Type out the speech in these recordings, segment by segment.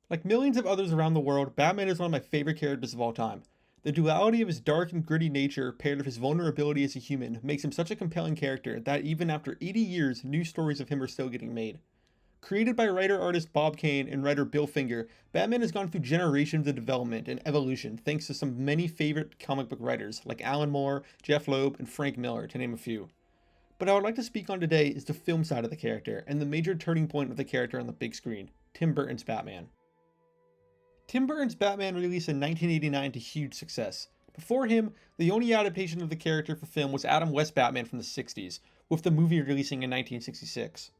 Like millions of others around the world, Batman is one of my favorite characters of all time. The duality of his dark and gritty nature, paired with his vulnerability as a human, makes him such a compelling character that even after 80 years, new stories of him are still getting made. Created by writer-artist Bob Kane and writer Bill Finger, Batman has gone through generations of development and evolution thanks to some many favorite comic book writers like Alan Moore, Jeff Loeb, and Frank Miller, to name a few. But I would like to speak on today is the film side of the character and the major turning point of the character on the big screen, Tim Burton's Batman. Tim Burton's Batman released in 1989 to huge success. Before him, the only adaptation of the character for film was Adam West's Batman from the 60s, with the movie releasing in 1966.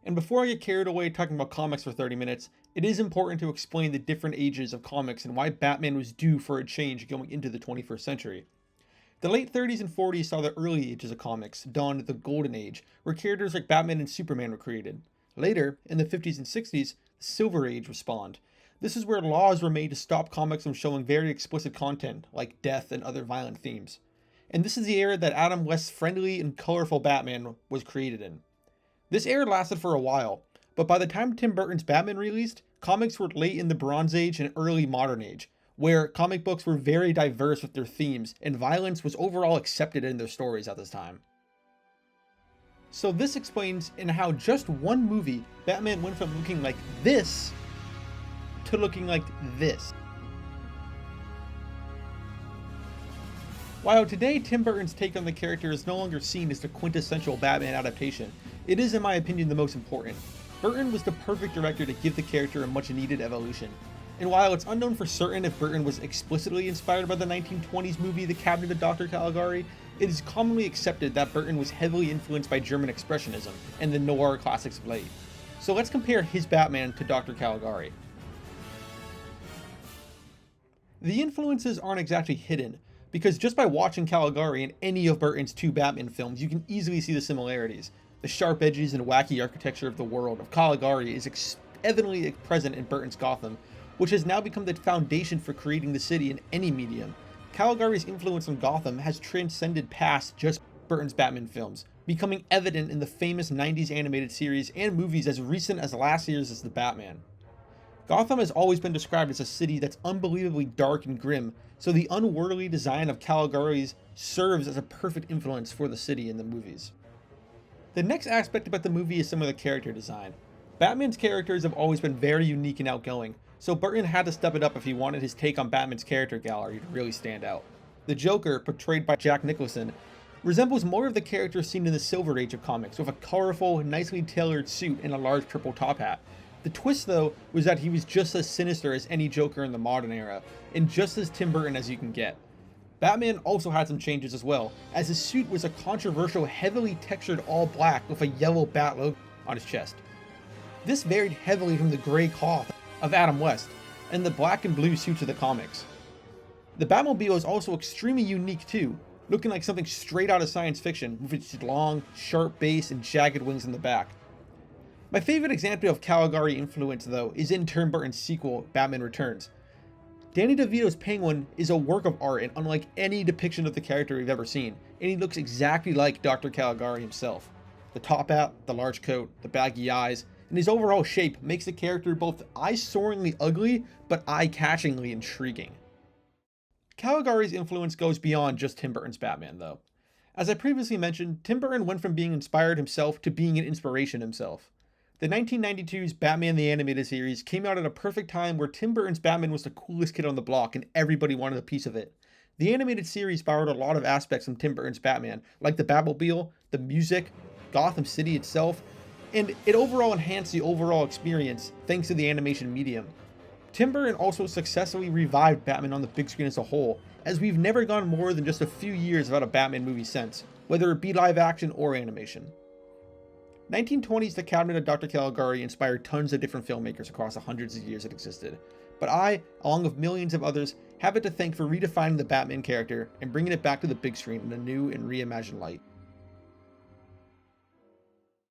And before I get carried away talking about comics for 30 minutes, it is important to explain the different ages of comics and why Batman was due for a change going into the 21st century. The late 30s and 40s saw the early ages of comics, dawned the Golden Age, where characters like Batman and Superman were created. Later, in the 50s and 60s, the Silver Age would spawn. This is where laws were made to stop comics from showing very explicit content, like death and other violent themes. And this is the era that Adam West's friendly and colorful Batman was created in. This era lasted for a while, but by the time Tim Burton's Batman released, comics were late in the Bronze Age and early Modern Age, where comic books were very diverse with their themes, and violence was overall accepted in their stories at this time. So this explains in how just one movie, Batman went from looking like this to looking like this. While today Tim Burton's take on the character is no longer seen as the quintessential Batman adaptation, it is in my opinion the most important. Burton was the perfect director to give the character a much needed evolution. And while it's unknown for certain if Burton was explicitly inspired by the 1920s movie The Cabinet of Dr. Caligari, it is commonly accepted that Burton was heavily influenced by German Expressionism and the noir classics of late. So let's compare his Batman to Dr. Caligari. The influences aren't exactly hidden, because just by watching Caligari in any of Burton's two Batman films, you can easily see the similarities. The sharp edges and wacky architecture of the world of Caligari is evidently present in Burton's Gotham, which has now become the foundation for creating the city in any medium. Caligari's influence on Gotham has transcended past just Burton's Batman films, becoming evident in the famous 90s animated series and movies as recent as last year's as The Batman. Gotham has always been described as a city that's unbelievably dark and grim, so the unworldly design of Caligari's serves as a perfect influence for the city in the movies. The next aspect about the movie is some of the character design. Batman's characters have always been very unique and outgoing, so Burton had to step it up if he wanted his take on Batman's character gallery to really stand out. The Joker, portrayed by Jack Nicholson, resembles more of the characters seen in the Silver Age of comics, with a colorful, nicely tailored suit and a large purple top hat. The twist, though, was that he was just as sinister as any Joker in the modern era, and just as Tim Burton as you can get. Batman also had some changes as well, as his suit was a controversial, heavily textured all black with a yellow bat logo on his chest. This varied heavily from the gray cloth of Adam West, and the black and blue suits of the comics. The Batmobile is also extremely unique too, looking like something straight out of science fiction, with its long, sharp base and jagged wings in the back. My favorite example of Caligari influence, though, is in Tim Burton's sequel, Batman Returns. Danny DeVito's Penguin is a work of art and unlike any depiction of the character we've ever seen, and he looks exactly like Dr. Caligari himself. The top hat, the large coat, the baggy eyes, and his overall shape makes the character both eye-soaringly ugly, but eye-catchingly intriguing. Caligari's influence goes beyond just Tim Burton's Batman, though. As I previously mentioned, Tim Burton went from being inspired himself to being an inspiration himself. The 1992's Batman the Animated Series came out at a perfect time where Tim Burton's Batman was the coolest kid on the block and everybody wanted a piece of it. The animated series borrowed a lot of aspects from Tim Burton's Batman, like the Batmobile, the music, Gotham City itself, and it overall enhanced the overall experience thanks to the animation medium. Tim Burton also successfully revived Batman on the big screen as a whole, as we've never gone more than just a few years without a Batman movie since, whether it be live action or animation. 1920's The Cabinet of Dr. Caligari inspired tons of different filmmakers across the hundreds of years it existed, but I, along with millions of others, have it to thank for redefining the Batman character and bringing it back to the big screen in a new and reimagined light.